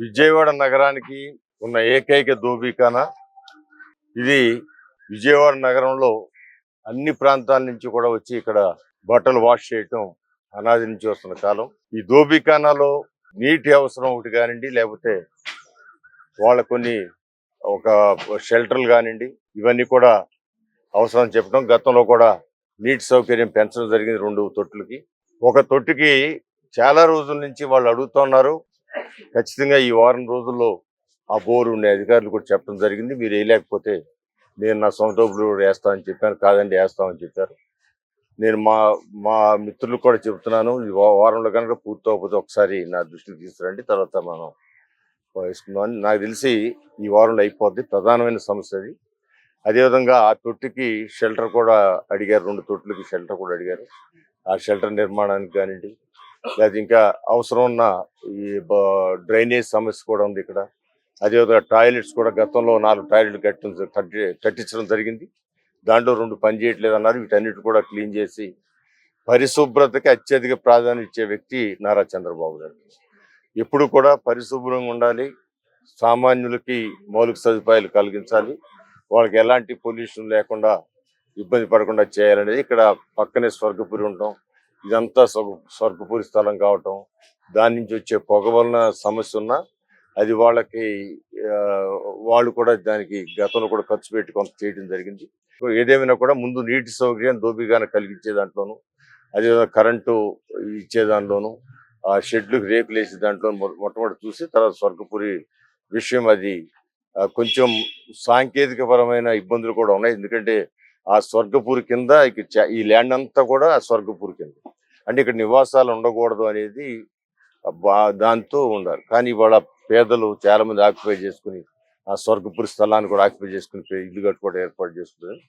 విజయవాడ నగరానికి ఉన్న ఏకైక దోబీఖానా ఇది. విజయవాడ నగరంలో అన్ని ప్రాంతాల నుంచి కూడా వచ్చి ఇక్కడ బట్టలు వాష్ చేయటం అనాది నుంచి వస్తున్న కాలం. ఈ దోబీఖానాలో నీటి అవసరం ఒకటి కానివ్వండి, లేకపోతే వాళ్ళ కొన్ని ఒక షెల్టర్లు కానివ్వండి, ఇవన్నీ కూడా అవసరం చెప్పడం. గతంలో కూడా నీటి సౌకర్యం పెంచడం జరిగింది 2 తొట్టులకి. ఒక తొట్టికి చాలా రోజుల నుంచి వాళ్ళు అడుగుతున్నారు. ఖచ్చితంగా ఈ వారం రోజుల్లో ఆ బోరు ఉండే అధికారులు కూడా చెప్పడం జరిగింది. మీరు వేయలేకపోతే నేను నా సొంత డబ్బులు వేస్తామని చెప్పాను. కాదండి, వేస్తామని చెప్పారు. నేను మా మా మిత్రులు కూడా చెబుతున్నాను, ఈ వారంలో కనుక పూర్తవకపోతే ఒకసారి నా దృష్టికి తీసుకురండి, తర్వాత మనం వేసుకుందాం అని. నాకు తెలిసి ఈ వారంలో అయిపోద్ది. ప్రధానమైన సమస్య అది. అదేవిధంగా ఆ తొట్టికి షెల్టర్ కూడా అడిగారు, 2 తొట్టులకి షెల్టర్ కూడా అడిగారు. ఆ షెల్టర్ నిర్మాణానికి కానివ్వండి, లేదా ఇంకా అవసరం ఉన్న ఈ డ్రైనేజ్ సమస్య కూడా ఉంది ఇక్కడ. అదేవిధంగా టాయిలెట్స్ కూడా గతంలో 4 టాయిలెట్లు కట్టించడం జరిగింది. దాంట్లో 2 పనిచేయట్లేదు అన్నారు. వీటన్నిటి కూడా క్లీన్ చేసి పరిశుభ్రతకి అత్యధిక ప్రాధాన్యత ఇచ్చే వ్యక్తి నారా చంద్రబాబు గారు. ఎప్పుడు కూడా పరిశుభ్రంగా ఉండాలి, సామాన్యులకి మౌలిక సదుపాయాలు కలిగించాలి, వాళ్ళకి ఎలాంటి పొల్యూషన్ లేకుండా ఇబ్బంది పడకుండా చేయాలనేది. ఇక్కడ పక్కనే స్వర్గపురి ఉండటం, ఇదంతా స్వర్గపురి స్థలం కావటం, దాని నుంచి వచ్చే పొగ వలన సమస్య ఉన్నా అది వాళ్ళకి వాళ్ళు కూడా దానికి గతంలో కూడా ఖర్చు పెట్టి కొంత చేయడం జరిగింది. ఏదేమైనా కూడా ముందు నీటి సౌకర్యం దోబీఖానా కలిగించే దాంట్లోనూ, అదేవిధంగా కరెంటు ఇచ్చే దాంట్లోనూ, ఆ షెడ్లకు రేకులు వేసే దాంట్లో మొట్టమొదటి చూసి తర్వాత స్వర్గపురి విషయం. అది కొంచెం సాంకేతిక పరమైన ఇబ్బందులు కూడా ఉన్నాయి. ఎందుకంటే ఆ స్వర్గపురి కింద ఈ ల్యాండ్ అంతా కూడా ఆ స్వర్గపురి కింద, అంటే ఇక్కడ నివాసాలు ఉండకూడదు అనేది దాంతో ఉండాలి. కానీ ఇవాళ పేదలు చాలా మంది ఆక్యుపై చేసుకుని ఆ స్వర్గపురి స్థలాన్ని కూడా ఆక్యుపై చేసుకుని ఇల్లు కట్టుకోవడం ఏర్పాటు చేసుకున్నారు.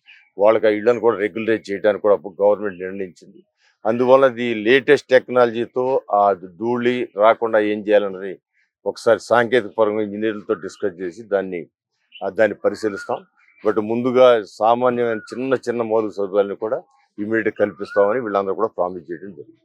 వాళ్ళకి ఆ ఇళ్లను కూడా రెగ్యులరైజ్ చేయడానికి కూడా గవర్నమెంట్ నిర్ణయించింది. అందువల్ల ఇది లేటెస్ట్ టెక్నాలజీతో ఆ ధూళి రాకుండా ఏం చేయాలన్నది ఒకసారి సాంకేతిక పరంగా ఇంజనీర్లతో డిస్కస్ చేసి దాన్ని పరిశీలిస్తాం. బట్ ముందుగా సామాన్యమైన చిన్న మౌలిక సదుపాయాలను కూడా ఇమీడియట్ కల్పిస్తామని వీళ్ళందరూ కూడా ప్రామిస్ చేయడం జరిగింది.